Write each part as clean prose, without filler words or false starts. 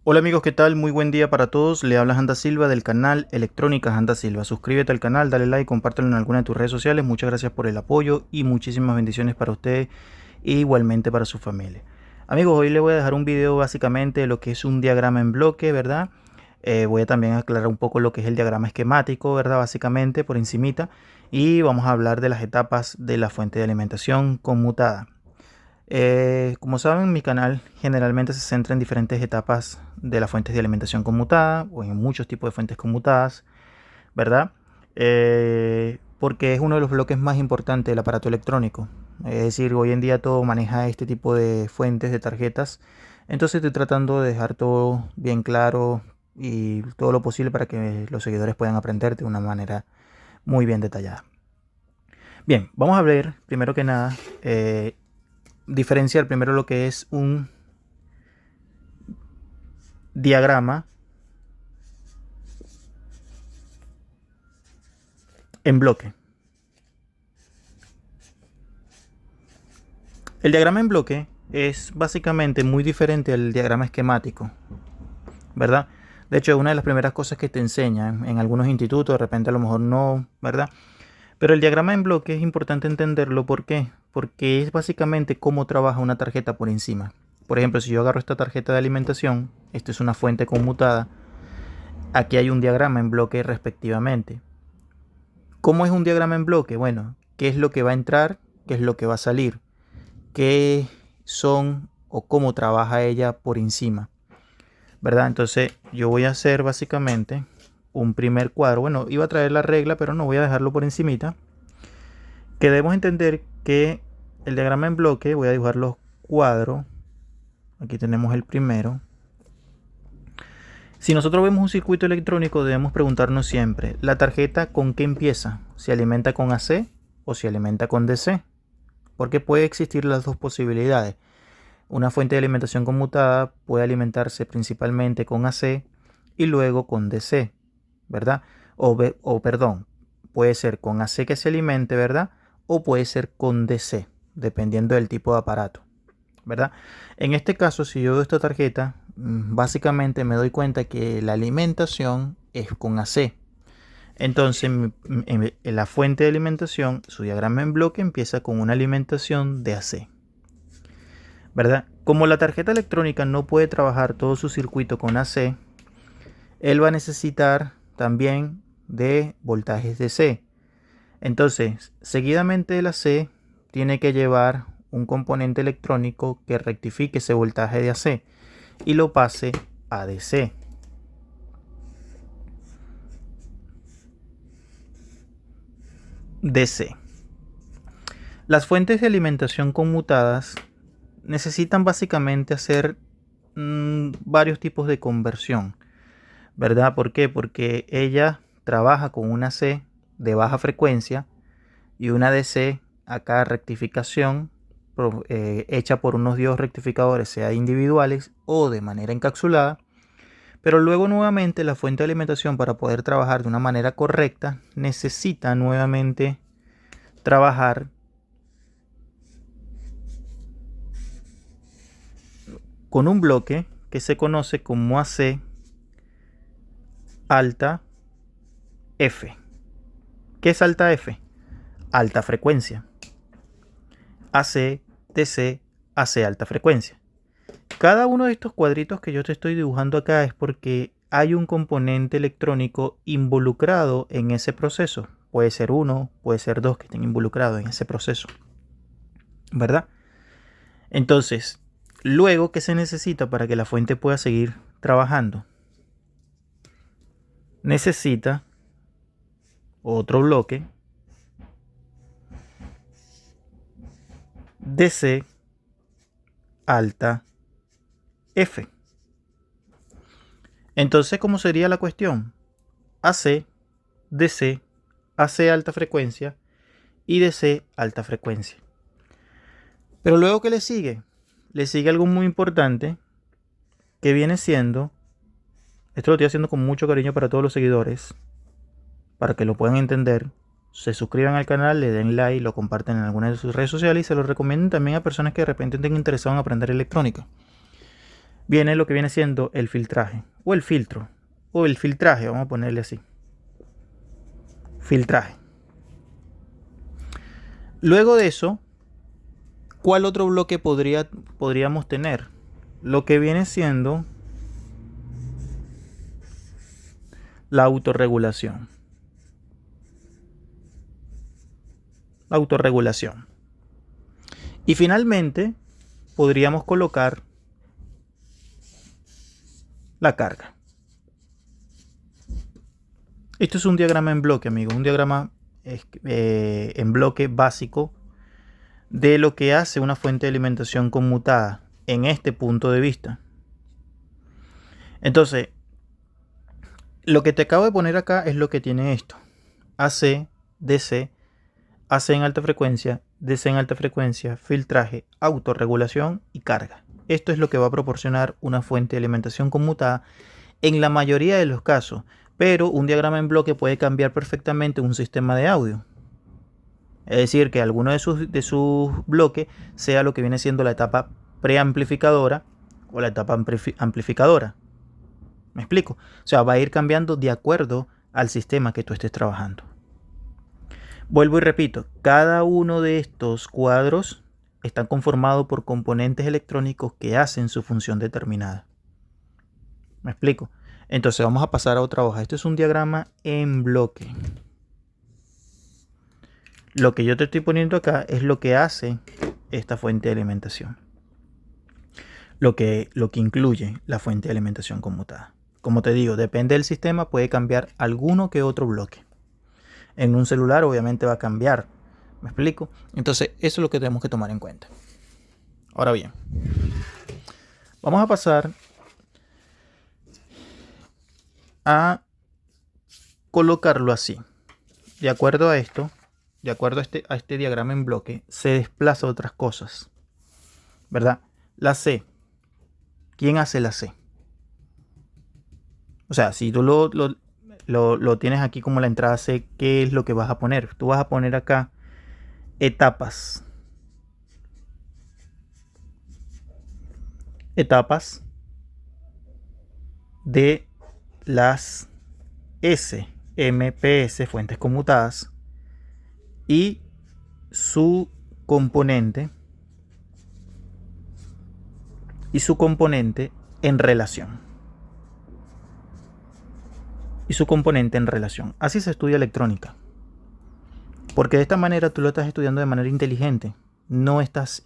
Hola amigos, ¿qué tal? Muy buen día para todos. Le habla Janda Silva del canal Electrónica Janda Silva. Suscríbete al canal, dale like, compártelo en alguna de tus redes sociales. Muchas gracias por el apoyo y muchísimas bendiciones para usted e igualmente para su familia. Amigos, hoy le voy a dejar un video básicamente de lo que es un diagrama en bloque, ¿verdad? Voy a también aclarar un poco lo que es el diagrama esquemático, ¿verdad? Básicamente por encimita. Y vamos a hablar de las etapas de la fuente de alimentación conmutada. Como saben, mi canal generalmente se centra en diferentes etapas de las fuentes de alimentación conmutada o en muchos tipos de fuentes conmutadas, ¿verdad? Porque es uno de los bloques más importantes del aparato electrónico. Es decir, hoy en día todo maneja este tipo de fuentes de tarjetas. Entonces estoy tratando de dejar todo bien claro y todo lo posible para que los seguidores puedan aprender de una manera muy bien detallada. Bien, vamos a ver primero que nada diferenciar primero lo que es un diagrama en bloque. El diagrama en bloque es básicamente muy diferente al diagrama esquemático, ¿verdad? De hecho, es una de las primeras cosas que te enseñan en algunos institutos, de repente a lo mejor no, ¿verdad? Pero el diagrama en bloque es importante entenderlo. ¿Por qué? Porque es básicamente cómo trabaja una tarjeta por encima. Por ejemplo, si yo agarro esta tarjeta de alimentación, esta es una fuente conmutada, aquí hay un diagrama en bloque respectivamente. ¿Cómo es un diagrama en bloque? Bueno, ¿qué es lo que va a entrar? ¿Qué es lo que va a salir? ¿Qué son o cómo trabaja ella por encima? ¿Verdad? Entonces yo voy a hacer básicamente un primer cuadro. Bueno, iba a traer la regla, pero no voy a dejarlo por encimita. Que debemos entender que el diagrama en bloque, voy a dibujar los cuadros. Aquí tenemos el primero. Si nosotros vemos un circuito electrónico, debemos preguntarnos siempre, ¿la tarjeta con qué empieza? ¿Se alimenta con AC o se alimenta con DC? Porque puede existir las dos posibilidades. Una fuente de alimentación conmutada puede alimentarse principalmente con AC y luego con DC, ¿verdad? O perdón, puede ser con AC que se alimente, ¿verdad? O puede ser con DC, dependiendo del tipo de aparato, ¿verdad? En este caso, si yo veo esta tarjeta, básicamente me doy cuenta que la alimentación es con AC. Entonces, en la fuente de alimentación, su diagrama en bloque empieza con una alimentación de AC, ¿verdad? Como la tarjeta electrónica no puede trabajar todo su circuito con AC, él va a necesitar también de voltajes DC. Entonces, seguidamente el AC tiene que llevar un componente electrónico que rectifique ese voltaje de AC y lo pase a DC. DC. Las fuentes de alimentación conmutadas necesitan básicamente hacer varios tipos de conversión, ¿verdad? ¿Por qué? Porque ella trabaja con una C de baja frecuencia y una DC acá rectificación hecha por unos diodos rectificadores, sea individuales o de manera encapsulada. Pero luego nuevamente la fuente de alimentación, para poder trabajar de una manera correcta, necesita nuevamente trabajar con un bloque que se conoce como AC alta F. ¿Qué es alta F? Alta frecuencia. AC, DC, AC alta frecuencia. Cada uno de estos cuadritos que yo te estoy dibujando acá es porque hay un componente electrónico involucrado en ese proceso. Puede ser uno, puede ser dos que estén involucrados en ese proceso, ¿verdad? Entonces, luego, ¿qué se necesita para que la fuente pueda seguir trabajando? Necesita otro bloque DC alta F. Entonces, ¿cómo sería la cuestión? AC, DC, AC alta frecuencia y DC alta frecuencia. Pero luego, ¿qué le sigue? Le sigue algo muy importante que viene siendo, esto lo estoy haciendo con mucho cariño para todos los seguidores, para que lo puedan entender. Se suscriban al canal, le den like, lo comparten en alguna de sus redes sociales y se lo recomienden también a personas que de repente estén interesados en aprender electrónica. viene lo que viene siendo el filtraje o el filtro o el filtraje, vamos a ponerle así. Filtraje. Luego de eso, ¿cuál otro bloque podríamos tener? Lo que viene siendo la autorregulación. La autorregulación. Y finalmente, podríamos colocar la carga. Esto es un diagrama en bloque, amigos. Un diagrama en bloque básico de lo que hace una fuente de alimentación conmutada en este punto de vista. Entonces, lo que te acabo de poner acá es lo que tiene esto. AC, DC, AC en alta frecuencia, DC en alta frecuencia, filtraje, autorregulación y carga. Esto es lo que va a proporcionar una fuente de alimentación conmutada en la mayoría de los casos, pero un diagrama en bloque puede cambiar perfectamente un sistema de audio. Es decir, que alguno de sus bloques sea lo que viene siendo la etapa preamplificadora o la etapa amplificadora. ¿Me explico? O sea, va a ir cambiando de acuerdo al sistema que tú estés trabajando. Vuelvo y repito, cada uno de estos cuadros están conformados por componentes electrónicos que hacen su función determinada. ¿Me explico? Entonces vamos a pasar a otra hoja. Esto es un diagrama en bloque. Lo que yo te estoy poniendo acá es lo que hace esta fuente de alimentación. Lo que incluye la fuente de alimentación conmutada. Como te digo, depende del sistema, puede cambiar alguno que otro bloque. En un celular obviamente va a cambiar. ¿Me explico? Entonces eso es lo que tenemos que tomar en cuenta. Ahora bien, vamos a pasar a colocarlo así. De acuerdo a esto, de acuerdo a este diagrama en bloque, se desplaza otras cosas, ¿verdad? La C. ¿Quién hace la C? O sea, si tú lo tienes aquí como la entrada C, ¿qué es lo que vas a poner? Tú vas a poner acá etapas. Etapas de las SMPS, fuentes conmutadas, y su componente en relación. Así se estudia electrónica. Porque de esta manera tú lo estás estudiando de manera inteligente. No estás,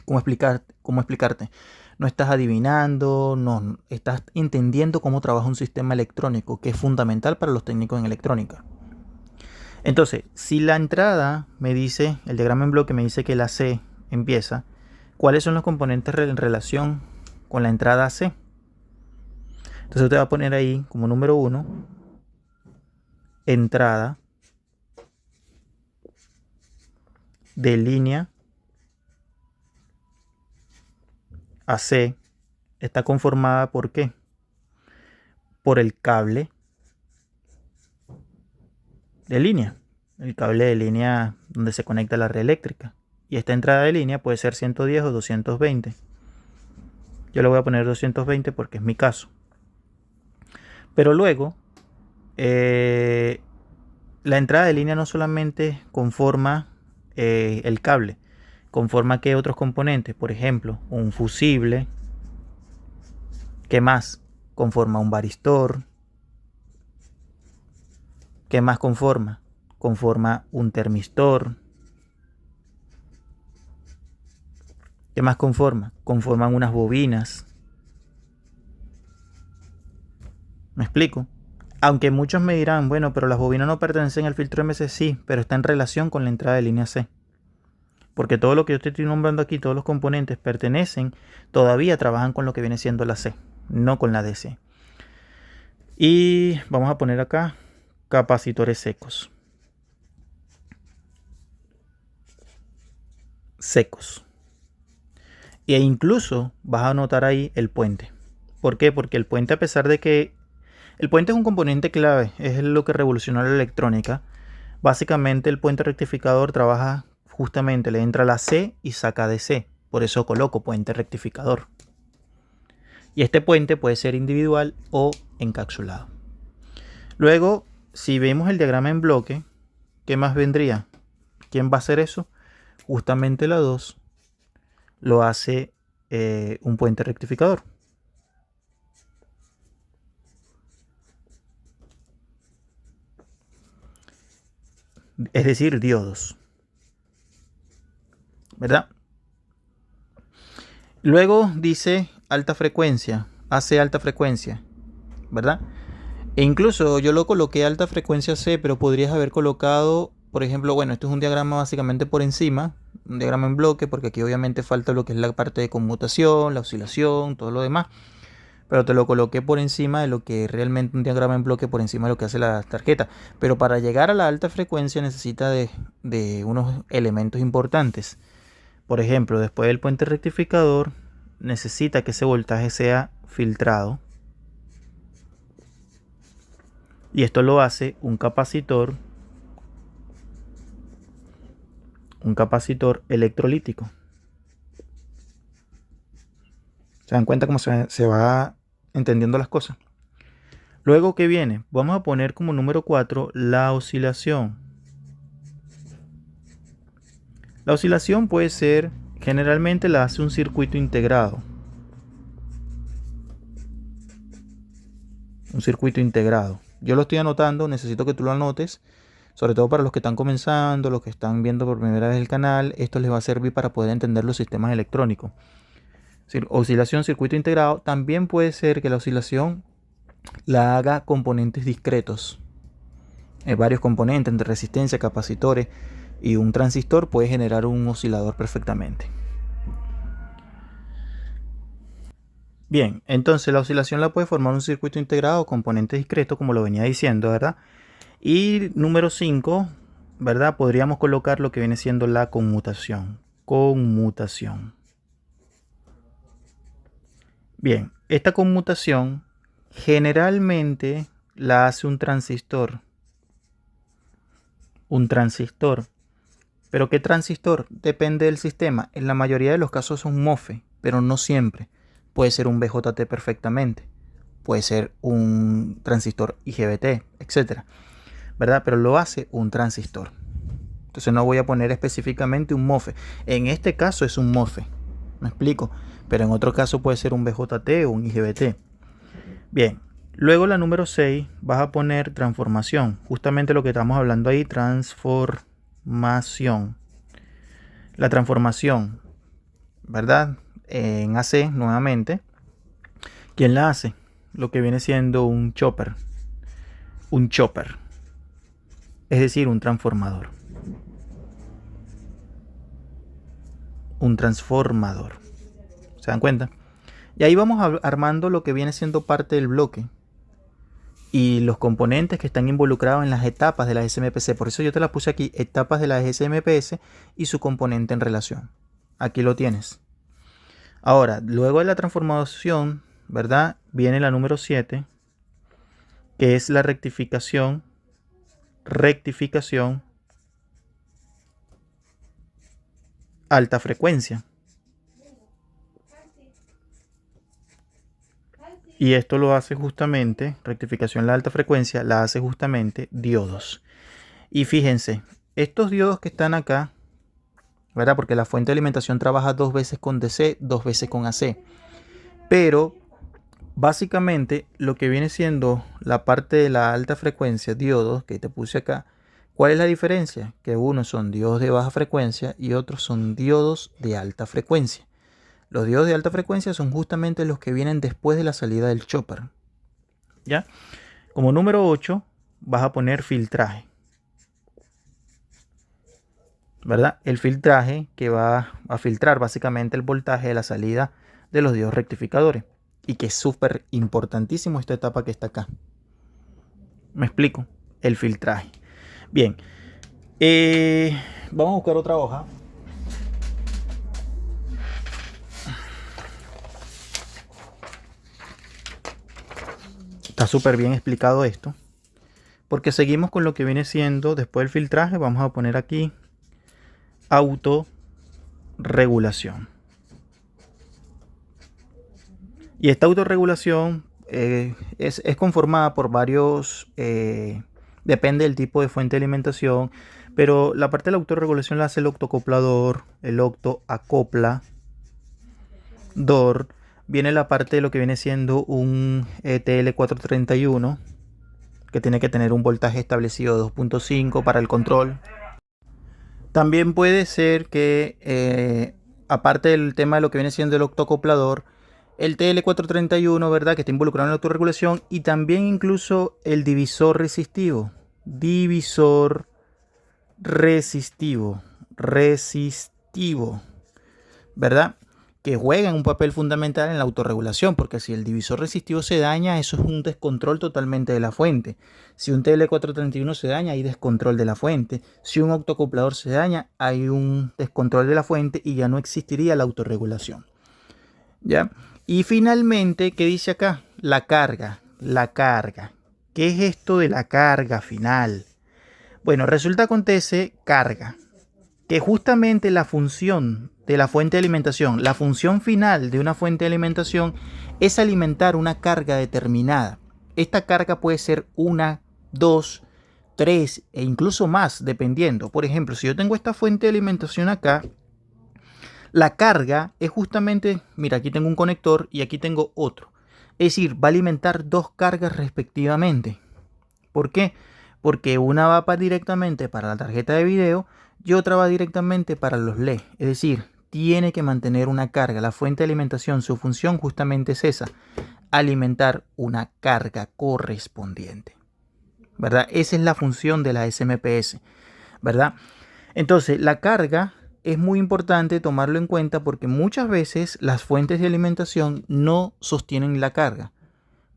¿cómo explicarte? No estás adivinando, no, estás entendiendo cómo trabaja un sistema electrónico, que es fundamental para los técnicos en electrónica. Entonces, si la entrada me dice, el diagrama en bloque me dice que la C empieza, ¿cuáles son los componentes en relación con la entrada C? Entonces te va a poner ahí como número 1, entrada de línea AC. Está conformada ¿por qué? Por el cable de línea. El cable de línea donde se conecta la red eléctrica. Y esta entrada de línea puede ser 110 o 220. Yo le voy a poner 220 porque es mi caso. Pero luego, la entrada de línea no solamente conforma el cable, conforma que otros componentes, por ejemplo, un fusible. ¿Qué más? Conforma un varistor. ¿Qué más conforma? Conforma un termistor. ¿Qué más conforma? Conforman unas bobinas. ¿Me explico? Aunque muchos me dirán, bueno, pero las bobinas no pertenecen al filtro MC, sí, pero está en relación con la entrada de línea C. Porque todo lo que yo te estoy nombrando aquí, todos los componentes pertenecen, todavía trabajan con lo que viene siendo la C, no con la DC. Y vamos a poner acá capacitores secos. E incluso vas a notar ahí el puente. ¿Por qué? Porque el puente, a pesar de que el puente es un componente clave, es lo que revolucionó la electrónica. Básicamente el puente rectificador trabaja justamente, le entra la C y saca DC. Por eso coloco puente rectificador. Y este puente puede ser individual o encapsulado. Luego, si vemos el diagrama en bloque, ¿qué más vendría? ¿Quién va a hacer eso? Justamente la 2 lo hace un puente rectificador. Es decir, diodos. ¿Verdad? Luego dice alta frecuencia, AC alta frecuencia, ¿verdad? E incluso yo lo coloqué alta frecuencia C, pero podrías haber colocado, por ejemplo, bueno, esto es un diagrama básicamente por encima, un diagrama en bloque, porque aquí obviamente falta lo que es la parte de conmutación, la oscilación, todo lo demás. Pero te lo coloqué por encima de lo que realmente un diagrama en bloque, por encima de lo que hace la tarjeta. Pero para llegar a la alta frecuencia necesita de unos elementos importantes. Por ejemplo, después del puente rectificador, necesita que ese voltaje sea filtrado. Y esto lo hace un capacitor electrolítico. ¿Se dan cuenta cómo se va entendiendo las cosas? Luego, ¿qué viene? Vamos a poner como número 4 la oscilación. La oscilación puede ser, generalmente la hace un circuito integrado. Un circuito integrado. Yo lo estoy anotando, necesito que tú lo anotes. Sobre todo para los que están comenzando, los que están viendo por primera vez el canal, esto les va a servir para poder entender los sistemas electrónicos. Oscilación, circuito integrado. También puede ser que la oscilación la haga componentes discretos. Varios componentes de resistencia, capacitores y un transistor puede generar un oscilador perfectamente. Bien, entonces la oscilación la puede formar un circuito integrado o componentes discretos, como lo venía diciendo, ¿verdad? Y número 5, ¿verdad? Podríamos colocar lo que viene siendo la conmutación. Conmutación. Bien, esta conmutación generalmente la hace un transistor. Un transistor. ¿Pero qué transistor? Depende del sistema. En la mayoría de los casos es un MOSFET, pero no siempre. Puede ser un BJT perfectamente. Puede ser un transistor IGBT, etc. ¿Verdad? Pero lo hace un transistor. Entonces no voy a poner específicamente un MOSFET. En este caso es un MOSFET. ¿Me explico? Pero en otro caso puede ser un BJT o un IGBT. Bien. Luego la número 6 vas a poner transformación. Justamente lo que estamos hablando ahí, transformación. La transformación, ¿verdad? En AC nuevamente. ¿Quién la hace? Lo que viene siendo un chopper. Un chopper. Es decir, un transformador. Un transformador. ¿Se dan cuenta? Y ahí vamos armando lo que viene siendo parte del bloque. Y los componentes que están involucrados en las etapas de la SMPC. Por eso yo te la puse aquí, etapas de la SMPS y su componente en relación. Aquí lo tienes. Ahora, luego de la transformación, ¿verdad? Viene la número 7, que es la rectificación. Rectificación alta frecuencia. Y esto lo hace justamente, rectificación la alta frecuencia, la hace justamente diodos. Y fíjense, estos diodos que están acá, ¿verdad? Porque la fuente de alimentación trabaja 2 veces con DC, 2 veces con AC. Pero básicamente lo que viene siendo la parte de la alta frecuencia, diodos, que te puse acá, ¿cuál es la diferencia? Que unos son diodos de baja frecuencia y otros son diodos de alta frecuencia. Los diodos de alta frecuencia son justamente los que vienen después de la salida del chopper. ¿Ya? Como número 8 vas a poner filtraje. ¿Verdad? El filtraje que va a filtrar básicamente el voltaje de la salida de los diodos rectificadores. Y que es súper importantísimo esta etapa que está acá. ¿Me explico? El filtraje. Bien. Vamos a buscar otra hoja. Está súper bien explicado esto. Porque seguimos con lo que viene siendo después del filtraje. Vamos a poner aquí autorregulación. Y esta autorregulación es conformada por varios, depende del tipo de fuente de alimentación, pero la parte de la autorregulación la hace el octoacoplador, el octoacoplador. Viene la parte de lo que viene siendo un TL431, que tiene que tener un voltaje establecido de 2.5 para el control. También puede ser que, aparte del tema de lo que viene siendo el octoacoplador, el TL431, ¿verdad?, que está involucrado en la autorregulación, y también incluso el divisor resistivo. Divisor resistivo, ¿verdad? Que juegan un papel fundamental en la autorregulación, porque si el divisor resistivo se daña, eso es un descontrol totalmente de la fuente. Si un TL431 se daña, hay descontrol de la fuente. Si un octoacoplador se daña, hay un descontrol de la fuente y ya no existiría la autorregulación. ¿Ya? Y finalmente, ¿qué dice acá? La carga. La carga. ¿Qué es esto de la carga final? Bueno, resulta acontece carga, que justamente la función de la fuente de alimentación, la función final de una fuente de alimentación es alimentar una carga determinada. Esta carga puede ser 1, 2, 3 e incluso más, dependiendo. Por ejemplo, si yo tengo esta fuente de alimentación acá, la carga es justamente, mira, aquí tengo un conector y aquí tengo otro. Es decir, va a alimentar dos cargas respectivamente. ¿Por qué? Porque una va directamente para la tarjeta de video y otra va directamente para los LED. Es decir, tiene que mantener una carga. La fuente de alimentación, su función justamente es esa, alimentar una carga correspondiente, ¿verdad? Esa es la función de la SMPS, ¿verdad? Entonces, la carga es muy importante tomarlo en cuenta porque muchas veces las fuentes de alimentación no sostienen la carga,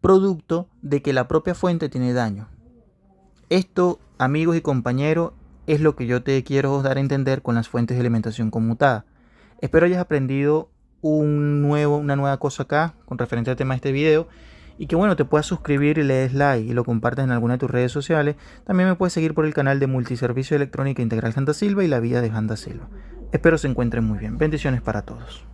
producto de que la propia fuente tiene daño. Esto, amigos y compañeros, es lo que yo te quiero dar a entender con las fuentes de alimentación conmutada. Espero hayas aprendido una nueva cosa acá con referente al tema de este video y que bueno, te puedas suscribir y le des like y lo compartas en alguna de tus redes sociales. También me puedes seguir por el canal de Multiservicio Electrónica Integral Santa Silva y la Vía de Janda Silva. Espero se encuentren muy bien. Bendiciones para todos.